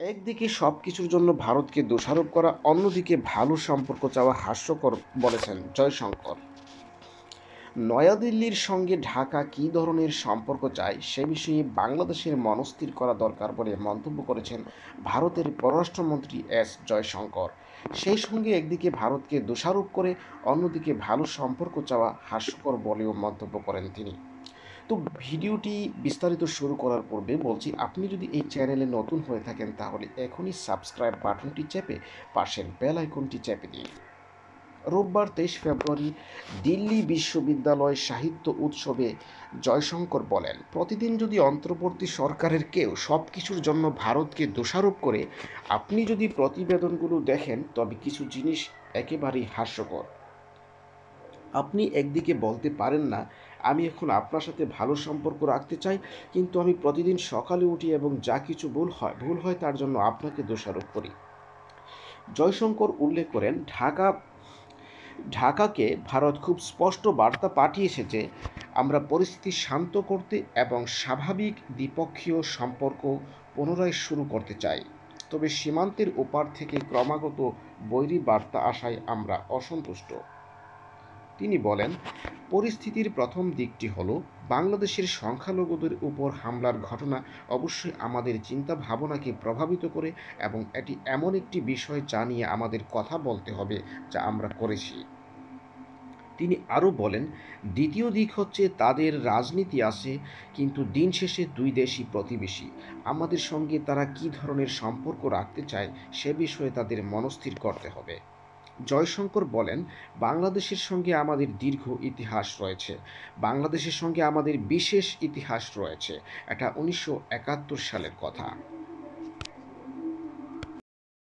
একদিকে সবকিছুর জন্য ভারতকে দোষারোপ করা, অন্যদিকে ভালো সম্পর্ক চাওয়া হাস্যকর বলেছেন জয়শঙ্কর। নয়াদিল্লির সঙ্গে ঢাকা কী ধরনের সম্পর্ক চায় সে বিষয়ে বাংলাদেশের মনস্থির করা দরকার বলে মন্তব্য করেছেন ভারতের পররাষ্ট্রমন্ত্রী এস জয়শঙ্কর। সেই সঙ্গে একদিকে ভারতকে দোষারোপ করে অন্যদিকে ভালো সম্পর্ক চাওয়া হাস্যকর বলেও মন্তব্য করেন তিনি। তো ভিডিওটি বিস্তারিত শুরু করার পূর্বে বলছি, আপনি যদি এই চ্যানেলে নতুন হয়ে থাকেন তাহলে এখনই সাবস্ক্রাইব বাটনটি চেপে পাশের বেল আইকনটি চেপে দিন। রোববার 23 ফেব্রুয়ারি দিল্লি বিশ্ববিদ্যালয় সাহিত্য উৎসবে জয়শঙ্কর বলেন, প্রতিদিন যদি অন্তর্বর্তী সরকারের কেউ সব কিছুর জন্য ভারতকে দোষারোপ করে, আপনি যদি প্রতিবেদনগুলো দেখেন তবে কিছু জিনিস একেবারেই হাস্যকর। আপনি একদিকে বলতে পারেন না, আমি এখন আপনার সাথে ভালো সম্পর্ক রাখতে চাই, কিন্তু আমি প্রতিদিন সকালে উঠি এবং যা কিছু ভুল হয় তার জন্য আপনাকে দোষারোপ করি। জয়শঙ্কর উল্লেখ করেন, ঢাকাকে ভারত খুব স্পষ্ট বার্তা পাঠিয়েছে যে আমরা পরিস্থিতি শান্ত করতে এবং স্বাভাবিক দ্বিপক্ষীয় সম্পর্ক পুনরায় শুরু করতে চাই, তবে সীমান্তের ওপার থেকে ক্রমাগত বৈরী বার্তা আসায় আমরা অসন্তুষ্ট। তিনি বলেন, পরিস্থিতির প্রথম দিকটি হল বাংলাদেশের সংখ্যালঘুদের উপর হামলার ঘটনা অবশ্যই আমাদের চিন্তা ভাবনাকে প্রভাবিত করে এবং এটি এমন একটি বিষয় যা নিয়ে আমাদের কথা বলতে হবে, যা আমরা করেছি। তিনি আরও বলেন, দ্বিতীয় দিক হচ্ছে তাদের রাজনীতি আছে, কিন্তু দিন শেষে দুই দেশই প্রতিবেশী। আমাদের সঙ্গে তারা কী ধরনের সম্পর্ক রাখতে চায় সে বিষয়ে তাদের মনস্থির করতে হবে। জয়শঙ্কর বলেন, বাংলাদেশের সঙ্গে আমাদের দীর্ঘ ইতিহাস রয়েছে, বাংলাদেশের সঙ্গে আমাদের বিশেষ ইতিহাস রয়েছে। এটা 1971 সালের কথা।